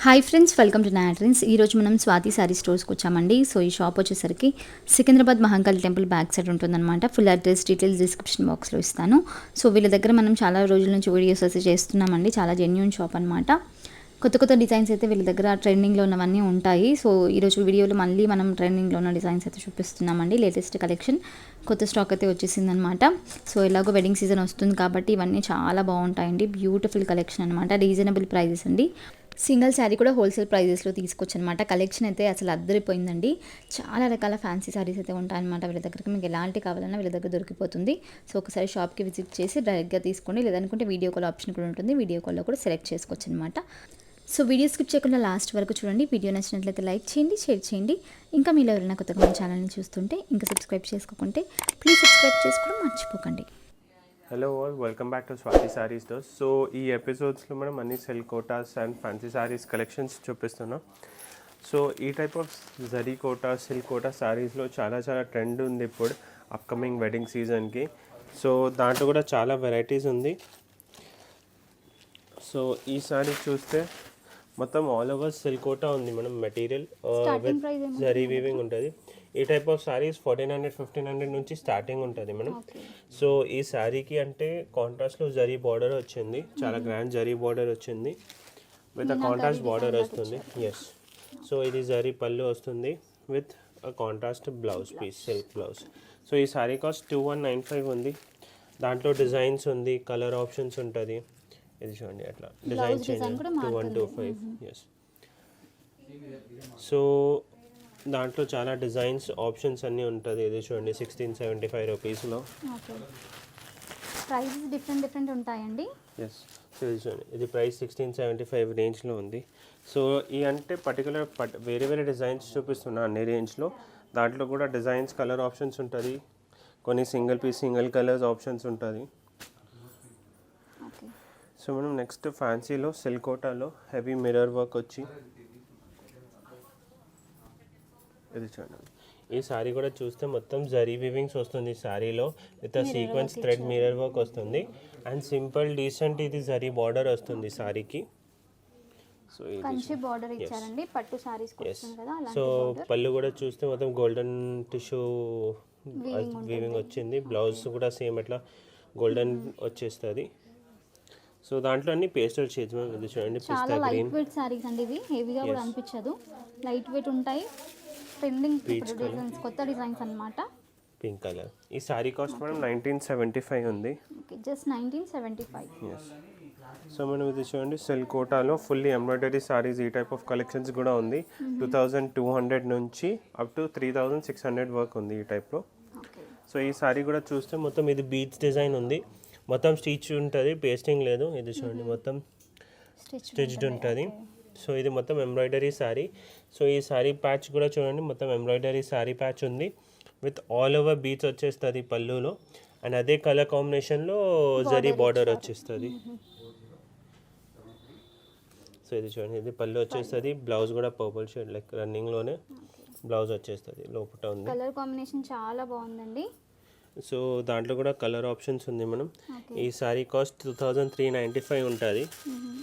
Hi friends, welcome to నాట్రిన్స్. ఈరోజు మనం స్వాతి శారీ స్టోర్స్కి వచ్చామండి. సో ఈ షాప్ వచ్చేసరికి Secunderabad Mahankali temple back side ఉంటుందన్నమాట. ఫుల్ అడ్రస్ డీటెయిల్స్ డిస్క్రిప్షన్ బాక్స్లో ఇస్తాను. సో వీళ్ళ దగ్గర మనం చాలా రోజుల నుంచి వీడియోస్ అయితే చేస్తున్నామండి. చాలా జెన్యూన్ షాప్ అనమాట. కొత్త కొత్త డిజైన్స్ అయితే వీళ్ళ దగ్గర ట్రెండింగ్లో ఉన్నవన్నీ ఉంటాయి. సో ఈరోజు వీడియోలో మళ్ళీ మనం ట్రెండింగ్లో ఉన్న డిజైన్స్ అయితే చూపిస్తున్నామండి. లేటెస్ట్ కలెక్షన్ కొత్త స్టాక్ అయితే వచ్చేసిందనమాట. సో ఎలాగో వెడ్డింగ్ సీజన్ వస్తుంది కాబట్టి ఇవన్నీ చాలా బాగుంటాయండి. బ్యూటిఫుల్ కలెక్షన్ అనమాట. రీజనబుల్ ప్రైజెస్ అండి. సింగిల్ శారీ కూడా హోల్సేల్ ప్రైజెస్లో తీసుకొచ్చనమాట. కలెక్షన్ అయితే అసలు అద్దరిపోయిందండి. చాలా రకాల ఫ్యాన్సీ శారీస్ అయితే ఉంటాయన్నమాట వీళ్ళ దగ్గరికి. మీకు ఎలాంటి కావాలన్నా వీళ్ళ దగ్గర దొరికిపోతుంది. సో ఒకసారి షాప్కి విజిట్ చేసి డైరెక్ట్గా తీసుకోండి. లేదనుకుంటే వీడియో కాల్ ఆప్షన్ కూడా ఉంటుంది. వీడియో కాల్లో కూడా సెలెక్ట్ చేసుకోవచ్చు అనమాట. సో వీడియో స్కిప్ చేయకుండా లాస్ట్ వరకు చూడండి. వీడియో నచ్చినట్లయితే లైక్ చేయండి, షేర్ చేయండి. ఇంకా మీరు ఎవరైనా కొత్తగా మన ఛానల్ని చూస్తుంటే ఇంకా సబ్స్క్రైబ్ చేసుకోకుంటే ప్లీజ్ సబ్స్క్రైబ్ చేసుకోవడం మర్చిపోకండి. Hello all, welcome back to Swathi sarees డోస్. సో ఈ ఎపిసోడ్స్లో మనం అన్ని silk Kotas and fancy sarees collections చూపిస్తున్నాం. సో ఈ type of zari Kota, silk Kota శారీస్లో చాలా ట్రెండ్ ఉంది ఇప్పుడు అప్కమింగ్ వెడ్డింగ్ సీజన్కి. సో దాంట్లో కూడా చాలా వెరైటీస్ ఉంది. సో ఈ శారీ చూస్తే మొత్తం ఆల్ ఓవర్ సిల్క్ కోటా ఉంది. మనం మెటీరియల్ విత్ జరీ వీవింగ్ ఉంటుంది. ఈ టైప్ ఆఫ్ శారీస్ 1400-1500 నుంచి స్టార్టింగ్ ఉంటుంది మనం. సో ఈ శారీకి అంటే కాంట్రాస్ట్లో జరీ బార్డర్ వచ్చింది. చాలా గ్రాండ్ జరీ బార్డర్ వచ్చింది విత్ అ కాంట్రాస్ట్ బార్డర్ వస్తుంది. ఎస్, సో ఇది జరీ పళ్ళు వస్తుంది with a contrast blouse piece, silk blouse. So ఈ శారీ కాస్ట్ 2195 ఉంది. దాంట్లో డిజైన్స్ ఉంది, కలర్ ఆప్షన్స్ ఉంటుంది. ఇది చూడండి, అట్లా డిజైన్ చేంజ్ 2125. ఎస్, సో దాంట్లో చాలా డిజైన్స్ ఆప్షన్స్ అన్నీ ఉంటుంది. ఇది చూడండి 1675 రూపీస్లో. ప్రైజెస్ డిఫరెంట్ ఉంటాయండి. ఎస్, సో ఇది చూడండి, ఇది ప్రైస్ 1675 రేంజ్లో ఉంది. సో ఈ అంటే పర్టికులర్ వేరే డిజైన్స్ చూపిస్తున్నా అన్ని రేంజ్లో. దాంట్లో కూడా డిజైన్స్, కలర్ ఆప్షన్స్ ఉంటుంది. కొన్ని single piece, single colours options ఉంటుంది. సో మనం నెక్స్ట్ ఫ్యాన్సీలో సిల్క్ కోటాలో హెవీ మిర్రర్ వర్క్ వచ్చి ఇది చూడండి. ఈ శారీ కూడా చూస్తే మొత్తం జరీ వీవింగ్స్ వస్తుంది శారీలో with sequence thread mirror work వస్తుంది. అండ్ సింపుల్ డీసెంట్ ఇది జరీ బార్డర్ వస్తుంది శారీకి. సో కంచి బార్డర్ ఇచ్చారండి పట్టు శారీస్ కోసం కదా. సో పళ్ళు కూడా చూస్తే మొత్తం గోల్డెన్ టిష్యూ వీవింగ్ వచ్చింది. బ్లౌజ్ కూడా సేమ్ అట్లా గోల్డెన్ వచ్చేస్తుంది. సో దాంట్లో అన్ని పేస్టల్ షేడ్స్ ఇది చూడండి. చాలా లైట్ వెయిట్ సారీస్ అండి ఇవి. హెవీగా కూడా అనిపించదు, లైట్ వెయిట్ ఉంటాయి. ట్రెండింగ్ డిజైన్స్, కొత్త డిజైన్స్ అన్నమాట. Pink colour. ఈ సారీ కాస్ట్ మనం 1975 ఉంది. Okay, just 1975. yes. సో మనం ఇది చూడండి, సిల్క్ కోటాలో ఫుల్లీ ఎంబ్రాయిడరీ సారీస్ ఈ టైప్ ఆఫ్ కలెక్షన్స్ కూడా ఉంది. 2200 నుంచి అప్ టు 3600 వర్క్ ఉంది ఈ టైప్లో. సో ఈ సారీ కూడా చూస్తే మొత్తం ఇది బీడ్స్ డిజైన్ ఉంది. మొత్తం స్టిచ్ ఉంటుంది, పేస్టింగ్ లేదు. ఇది చూడండి మొత్తం స్టిచ్డ్ ఉంటుంది. సో ఇది మొత్తం ఎంబ్రాయిడరీ శారీ. సో ఈ శారీ ప్యాచ్ కూడా చూడండి, మొత్తం ఎంబ్రాయిడరీ శారీ ప్యాచ్ ఉంది విత్ ఆల్ ఓవర్ బీట్స్ వచ్చేస్తుంది పళ్ళులో. అండ్ అదే కలర్ కాంబినేషన్లో జరీ బార్డర్ వచ్చేస్తుంది. సో ఇది చూడండి, ఇది పళ్ళు వచ్చేస్తుంది. బ్లౌజ్ కూడా పర్పుల్ షేడ్ లైక్ రన్నింగ్లోనే బ్లౌజ్ వచ్చేస్తుంది. లోపల ఉంది. కలర్ కాంబినేషన్ చాలా బాగుందండి. సో దాంట్లో కూడా కలర్ ఆప్షన్స్ ఉంది. మనం ఈ సారీ కాస్ట్ 2395 ఉంటుంది.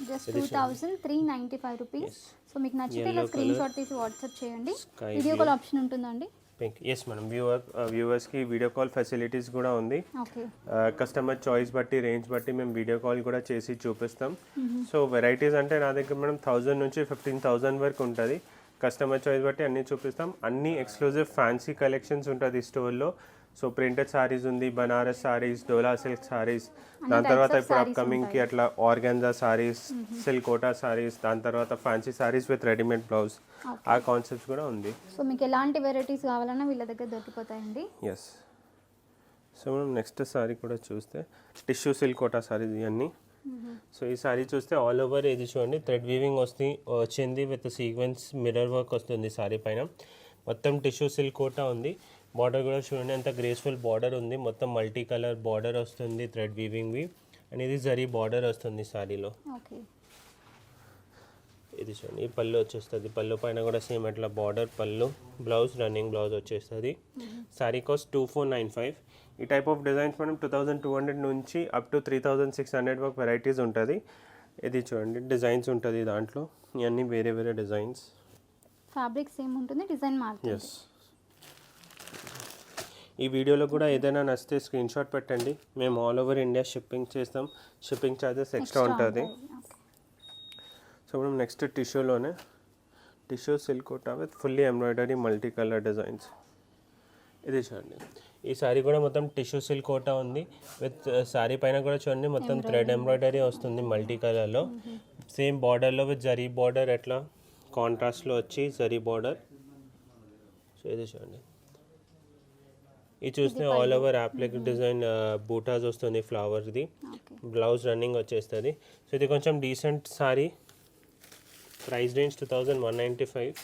Just 2395 rupees. సో మీకు నచ్చితే ఇలా స్క్రీన్ షాట్ తీసి వాట్సాప్ చేయండి. వీడియో కాల్ ఆప్షన్ ఉంటుందండి. పింక్. ఎస్ మేడం, వ్యూవర్స్కి వీడియో కాల్ ఫెసిలిటీస్ కూడా ఉంది. కస్టమర్ చాయిస్ బట్టి, రేంజ్ బట్టి మేము వీడియో కాల్ కూడా చేసి చూపిస్తాం. సో వెరైటీస్ అంటే నా దగ్గర మనం 1000 నుంచి 15,000 వరకు ఉంటుంది. కస్టమర్ చాయిస్ బట్టి అన్నీ చూపిస్తాం. అన్ని ఎక్స్క్లూజివ్ ఫ్యాన్సీ కలెక్షన్స్ ఉంటుంది స్టోర్లో. సో ప్రింటెడ్ సారీస్ ఉంది, బనారస్ సారీస్, డోలా సిల్క్ సారీస్, దాని తర్వాత ఇప్పుడు అప్కమింగ్కి అట్లా ఆర్గాన్జా సారీస్, సిల్క్ కోటా సారీస్, దాని తర్వాత fancy sarees with readymade blouse, ఆ కాన్సెప్ట్స్ కూడా ఉంది. సో మీకు ఎలాంటి వెరైటీస్ కావాలన్నా వీళ్ళ దగ్గర దొరికిపోతాయండి. ఎస్. సో మనం నెక్స్ట్ సారీ కూడా చూస్తే టిష్యూ సిల్క్ కోటా సారీస్ ఇవన్నీ. సో ఈ సారీ చూస్తే ఆల్ ఓవర్ ఇది చూడండి, థ్రెడ్ వీవింగ్ వచ్చింది విత్ సీక్వెన్స్ మిర్రర్ వర్క్ వస్తుంది సారీ పైన. మొత్తం టిష్యూ సిల్క్ కోటా ఉంది. బార్డర్ కూడా చూడండి, అంత గ్రేస్ఫుల్ బార్డర్ ఉంది. మొత్తం మల్టీ కలర్ బార్డర్ వస్తుంది, థ్రెడ్ వీవింగ్వి. అండ్ ఇది జరీ బార్డర్ వస్తుంది సారీలో. ఇది చూడండి, ఈ పళ్ళు వచ్చేస్తుంది. పళ్ళు పైన కూడా సేమ్ అట్లా బార్డర్ పళ్ళు, బ్లౌజ్ రన్నింగ్ బ్లౌజ్ వచ్చేస్తుంది. Sorry cost 2495. ఈ టైప్ ఆఫ్ డిజైన్స్ మనం 2200 నుంచి అప్ టు 3600 వరకు వెరైటీస్ ఉంటుంది. ఇది చూడండి, డిజైన్స్ ఉంటుంది దాంట్లో. ఇవన్నీ వేరే వేరే డిజైన్స్. ఫ్యాబ్రిక్ సేమ్ ఉంటుంది, డిజైన్ మారుతుంది. ఎస్. ఈ వీడియోలో కూడా ఏదైనా నచ్చితే స్క్రీన్ షాట్ పెట్టండి, మేము ఆల్ ఓవర్ ఇండియా షిప్పింగ్ చేస్తాం. షిప్పింగ్ ఛార్జెస్ ఎక్స్ట్రా ఉంటుంది. సో మనం నెక్స్ట్ టిష్యూలోనే tissue silk Kota with fully embroidery multi colour designs. ఇది చూడండి, ఈ సారీ కూడా మొత్తం టిష్యూ సిల్క్ కోటా ఉంది. విత్ సారీ పైన కూడా చూడండి మొత్తం థ్రెడ్ ఎంబ్రాయిడరీ వస్తుంది మల్టీ కలర్లో. సేమ్ బార్డర్లో విత్ జరీ బార్డర్ ఎట్లా కాంట్రాస్ట్లో వచ్చి జరీ బార్డర్. సో ఇది చూడండి, ఇది చూస్తే all over appliqué design buttas వస్తుంది ఫ్లవర్ది. బ్లౌజ్ రన్నింగ్ వచ్చేస్తుంది. సో ఇది కొంచెం డీసెంట్ సారీ. Price range 2195.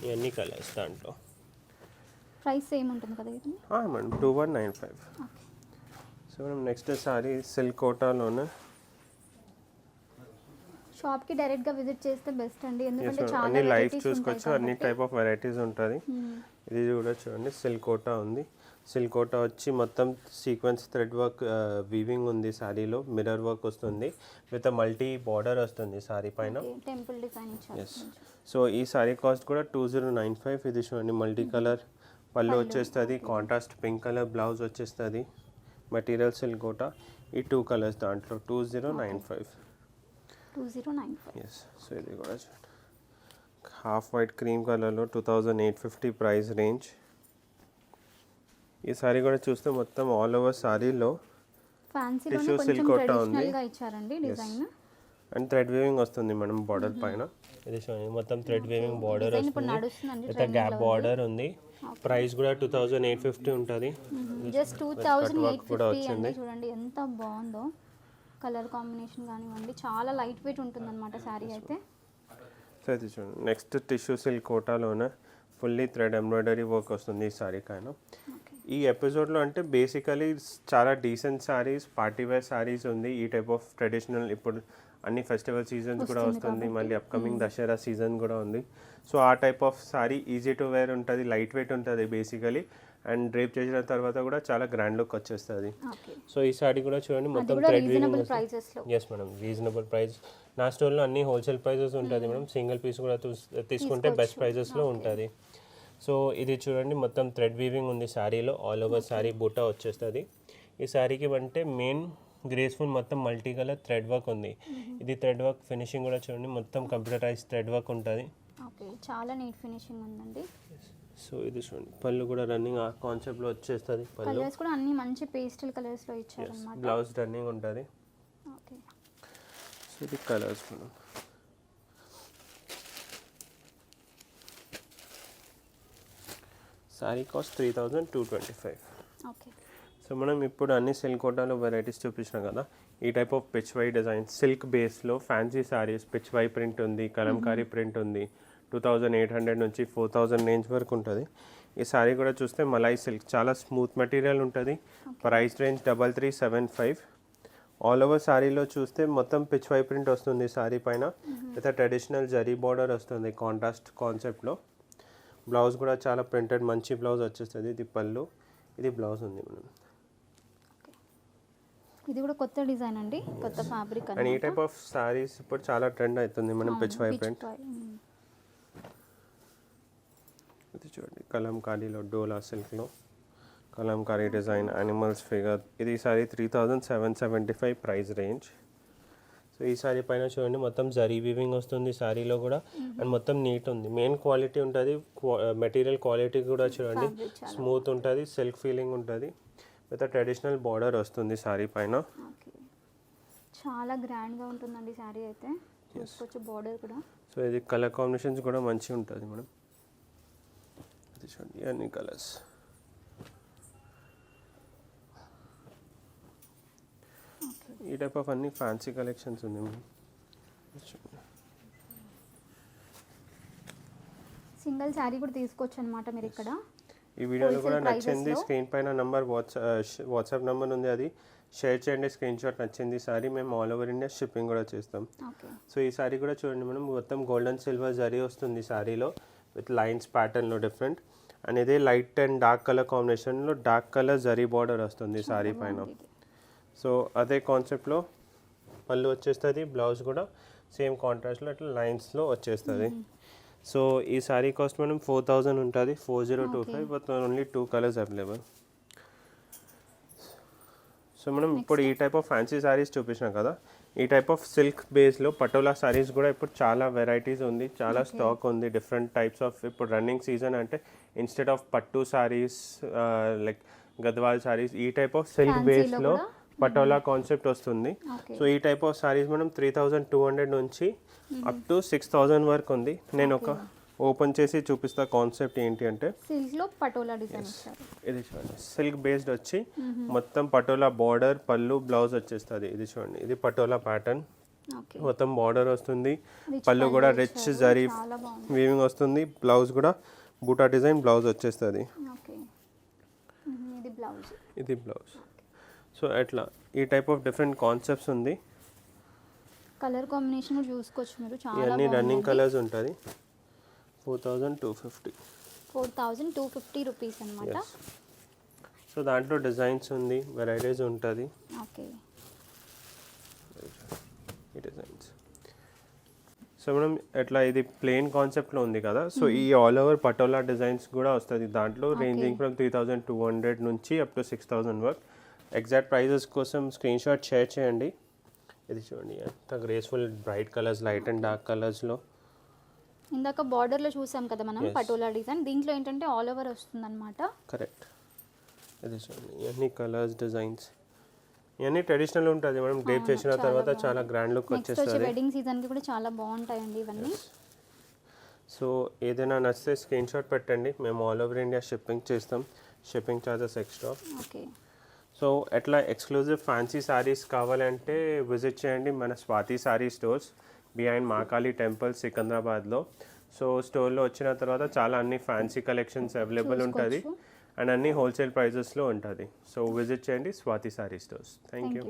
ఇవన్నీ కలర్స్ దాంట్లో. ప్రైస్ సేమ్ ఉంటుంది కదా ఇది? మేడం 2195. సో మనం నెక్స్ట్ సారీ సిల్క్ కోటాలోనే షాప్కి డైరెక్ట్గా విజిట్ చేస్తే బెస్ట్ అండి, ఎందుకంటే చాలా అన్ని లైవ్ చూసుకోవచ్చు. అన్ని టైప్ ఆఫ్ వెరైటీస్ ఉంటుంది. ఇది కూడా చూడండి సిల్క్ కోటా ఉంది. సిల్క్ కోటా వచ్చి మొత్తం సీక్వెన్స్ థ్రెడ్ వర్క్ వీవింగ్ ఉంది సారీలో. మిర్రర్ వర్క్ వస్తుంది విత్ మల్టీ బార్డర్ వస్తుంది సారీ పైన. టెంపుల్ డిజైన్ ఇచ్చారు. ఎస్. సో ఈ సారీ కాస్ట్ కూడా 2095. ఇది చూడండి మల్టీ కలర్ పళ్ళు వచ్చేస్తుంది, కాంట్రాస్ట్ పింక్ కలర్ బ్లౌజ్ వచ్చేస్తుంది. Material silk Kota. ఈ 2 కలర్స్ దాంట్లో 2095. ఎస్. సో ఇది కూడా చూడండి హాఫ్ వైట్ క్రీమ్ కలర్లో 2850 ప్రైస్ రేంజ్. ఈ సారీ కూడా చూస్తే మొత్తం ఆల్ ఓవర్ సారీలో టిష్యూ సిల్క్ కోటా ఉంది అండ్ థ్రెడ్ వీవింగ్ వస్తుంది మనం బార్డర్ పైన. ఇది మొత్తం థ్రెడ్ వీవింగ్ బార్డర్ వస్తుంది విత్ గ్యాప్ బార్డర్ ఉంది. ప్రైస్ కూడా 2850 ఉంటుంది. జస్ట్ 2850 చూడండి ఎంత బాగుందో. కలర్ కాంబినేషన్ కానివ్వండి, చాలా లైట్ వెయిట్ ఉంటుంది అనమాట శారీ అయితే. సో ఇది చూడండి నెక్స్ట్ టిష్యూ సిల్క్ కోటాలోనే ఫుల్లీ థ్రెడ్ ఎంబ్రాయిడరీ వర్క్ వస్తుంది ఈ సారీ పైన. ఈ ఎపిసోడ్లో అంటే బేసికలీ చాలా decent saris, party wear saris ఉంది. ఈ టైప్ ఆఫ్ ట్రెడిషనల్ ఇప్పుడు అన్ని ఫెస్టివల్ సీజన్స్ కూడా వస్తుంది, మళ్ళీ అప్కమింగ్ దసరా సీజన్ కూడా ఉంది. సో ఆ type of saree easy to wear ఉంటుంది, లైట్ వెయిట్ ఉంటుంది బేసికలీ. అండ్ డ్రేప్ చేసిన తర్వాత కూడా చాలా గ్రాండ్ లుక్ వచ్చేస్తుంది. సో ఈ సారీ కూడా చూడండి మొత్తం thread weaving. Yes madam, reasonable price. నా స్టోర్లో అన్ని హోల్సేల్ ప్రైజెస్ ఉంటుంది మేడం. సింగిల్ పీస్ కూడా తీసుకుంటే బెస్ట్ ప్రైజెస్లో ఉంటుంది. సో ఇది చూడండి మొత్తం థ్రెడ్ వీవింగ్ ఉంది శారీలో. ఆల్ ఓవర్ శారీ బూటా వచ్చేస్తుంది. ఈ శారీకి అంటే మెయిన్ గ్రేస్ఫుల్ మొత్తం మల్టీ కలర్ థ్రెడ్ వర్క్ ఉంది. ఇది థ్రెడ్ వర్క్ ఫినిషింగ్ కూడా చూడండి మొత్తం కంప్యూటరైజ్ థ్రెడ్ వర్క్ ఉంటుంది. చాలా నీట్ ఫినిషింగ్ ఉందండి. సో ఇది చూడండి పళ్ళు కూడా రన్నింగ్ ఆ కాన్సెప్ట్లో వచ్చేస్తుంది. కలర్స్ కూడా అన్ని మంచి పేస్టల్ కలర్స్లో ఇచ్చారు అన్నమాట. బ్లౌజ్ రన్నింగ్ ఉంటుంది. ఓకే. సో ఇది కలర్స్ మనం సారీ కాస్ట్ 3225. ఓకే. సో మనం ఇప్పుడు అన్ని సిల్క్ కోటాలో వెరైటీస్ చూపించినాం కదా. ఈ type of Pichwai design silk బేస్లో fancy saris Pichwai print ఉంది, కలంకారీ ప్రింట్ ఉంది. 2800 నుంచి 4000 రేంజ్ వరకు ఉంటుంది. ఈ సారీ కూడా చూస్తే మలై సిల్క్ చాలా స్మూత్ మెటీరియల్ ఉంటుంది. Price range 3375. ఆల్ ఓవర్ సారీలో చూస్తే మొత్తం పిచ్ వై ప్రింట్ వస్తుంది సారీ పైన విత్ ట్రెడిషనల్ జరీ బార్డర్ వస్తుంది కాంట్రాస్ట్ కాన్సెప్ట్లో. బ్లౌజ్ కూడా చాలా ప్రింటెడ్ మంచి బ్లౌజ్ వచ్చేస్తుంది. ఇది పళ్ళు, ఇది బ్లౌజ్ ఉంది మనం. ఇది కూడా కొత్త డిజైన్ అండి, కొత్త ఫ్యాబ్రిక్. అండ్ ఈ టైప్ ఆఫ్ సారీస్ ఇప్పుడు చాలా ట్రెండ్ అవుతుంది మనం పిచ్ వై ప్రింట్. ఇది చూడండి కలంకారీలో డోలా సిల్క్లో కలంకారీ డిజైన్ యానిమల్స్ ఫిగర్. ఇది సారీ 3775 ప్రైస్ రేంజ్. సో ఈ సారీ పైన చూడండి మొత్తం జరీ వీవింగ్ వస్తుంది సారీలో కూడా. అండ్ మొత్తం నీట్ ఉంది, మెయిన్ క్వాలిటీ ఉంటుంది. మెటీరియల్ క్వాలిటీ కూడా చూడండి స్మూత్ ఉంటుంది, సిల్క్ ఫీలింగ్ ఉంటుంది విత్ ట్రెడిషనల్ బార్డర్ వస్తుంది సారీ పైన. చాలా గ్రాండ్గా ఉంటుందండి సారీ అయితే. చూసుకోవచ్చు బార్డర్ కూడా. సో ఇది కలర్ కాంబినేషన్స్ కూడా మంచిగా ఉంటుంది మేడం. ఇది చూడండి అన్ని కలర్స్. ఈ టైప్ ఆఫ్ అన్ని ఫ్యాన్సీ కలెక్షన్స్ ఉంది మేడం. సింగిల్ శారీ కూడా తీసుకోవచ్చు అనమాట మీరు ఇక్కడ. ఈ వీడియోలో కూడా నచ్చింది స్క్రీన్ పైన నంబర్ వాట్సాప్ నెంబర్ ఉంది, అది షేర్ చేయండి. స్క్రీన్ షాట్ నచ్చింది సారీ, మేము ఆల్ ఓవర్ ఇండియా షిప్పింగ్ కూడా చేస్తాం. సో ఈ సారీ కూడా చూడండి మనం మొత్తం గోల్డెన్ సిల్వర్ జరీ వస్తుంది సారీలో విత్ లైన్స్ ప్యాటర్న్లో డిఫరెంట్. అండ్ ఇదే లైట్ అండ్ డార్క్ కలర్ కాంబినేషన్లో డార్క్ కలర్ జరీ బార్డర్ వస్తుంది సారీ పైన. సో అదే కాన్సెప్ట్లో పళ్ళు వచ్చేస్తుంది, బ్లౌజ్ కూడా సేమ్ కాంట్రాస్ట్లో అట్లా లైన్స్లో వచ్చేస్తుంది. సో ఈ సారీ కాస్ట్ మనం 4000 ఉంటుంది, 4025, but only 2 colours available. So మనం ఇప్పుడు ఈ టైప్ ఆఫ్ ఫ్యాన్సీ సారీస్ చూపించినాం కదా, ఈ టైప్ ఆఫ్ సిల్క్ బేస్లో పటోలా సారీస్ కూడా ఇప్పుడు చాలా వెరైటీస్ ఉంది, చాలా స్టాక్ ఉంది, డిఫరెంట్ టైప్స్ ఆఫ్. ఇప్పుడు రన్నింగ్ సీజన్ అంటే ఇన్స్టెడ్ ఆఫ్ పట్టు సారీస్ లైక్ గద్వాల్ సారీస్, ఈ టైప్ ఆఫ్ సిల్క్ బేస్లో పటోలా కాన్సెప్ట్ వస్తుంది. సో ఈ టైప్ ఆఫ్ సారీస్ మనం 3200 నుంచి అప్ టు 6000 వరకు ఉంది. నేను ఒక ఓపెన్ చేసి చూపిస్తా కాన్సెప్ట్ ఏంటి అంటే, సిల్క్ లో పటోలా డిజైన్ ఇస్తారు. ఇది చూడండి, సిల్క్ బేస్డ్ వచ్చి మొత్తం పటోలా బార్డర్, పళ్ళు, బ్లౌజ్ వచ్చేస్తుంది. ఇది చూడండి, ఇది పటోలా ప్యాటర్న్, మొత్తం బార్డర్ వస్తుంది, పళ్ళు కూడా రిచ్ జరీ వీవింగ్ వస్తుంది, బ్లౌజ్ కూడా బూటా డిజైన్ బ్లౌజ్ వచ్చేస్తుంది. ఇది బ్లౌజ్. సో అట్లా ఈ టైప్ ఆఫ్ డిఫరెంట్ కాన్సెప్ట్స్ ఉంది. కలర్ కాంబినేషన్ చూసుకోవచ్చు మీరు, చాలా ఇవన్నీ రన్నింగ్ కలర్స్ ఉంటుంది. 4250 రూపీస్ అన్నమాట. సో దాంట్లో డిజైన్స్ ఉంది, వెరైటీస్ ఉంటుంది. ఓకే, ఈ డిజైన్స్. సో మనం ఎట్లా ఇది ప్లెయిన్ కాన్సెప్ట్లో ఉంది కదా, సో ఈ ఆల్ ఓవర్ పటోలా డిజైన్స్ కూడా వస్తుంది దాంట్లో, రేంజింగ్ ఫ్రమ్ 3200 నుంచి అప్ టు 6000 వరకు. ఎగ్జాక్ట్ ప్రైజెస్ కోసం స్క్రీన్ షాట్ షేర్ చేయండి. ఇది చూడండి, ఎంత graceful bright colours, light and dark కలర్స్లో. ఇందాక బార్డర్లో చూసాం కదా మనం పటోలా డిజైన్, దీంట్లో ఏంటంటే ఆల్ ఓవర్ వస్తుంది అనమాట. కరెక్ట్. ఇది చూడండి, ఇవన్నీ కలర్స్, డిజైన్స్, ఇవన్నీ ట్రెడిషనల్ ఉంటుంది. మనం డ్రేప్ చేసిన తర్వాత చాలా గ్రాండ్ లుక్ వచ్చేస్తుంది. వెడ్డింగ్ సీజన్కి కూడా చాలా బాగుంటాయండి ఇవన్నీ. సో ఏదైనా నచ్చితే స్క్రీన్ షాట్ పెట్టండి, మేము ఆల్ ఓవర్ ఇండియా షిప్పింగ్ చేస్తాం, shipping charges extra. Okay. So ఎట్లా ఎక్స్క్లూజివ్ ఫ్యాన్సీ సారీస్ కావాలంటే విజిట్ చేయండి మన Swathi sorry stores behind Mahakali temple సికింద్రాబాద్లో. సో స్టోర్లో వచ్చిన తర్వాత చాలా అన్ని ఫ్యాన్సీ కలెక్షన్స్ అవైలబుల్ ఉంటుంది అండ్ అన్ని హోల్సేల్ ప్రైజెస్లో ఉంటుంది. సో విజిట్ చేయండి Swathi sorry stores. Thank you.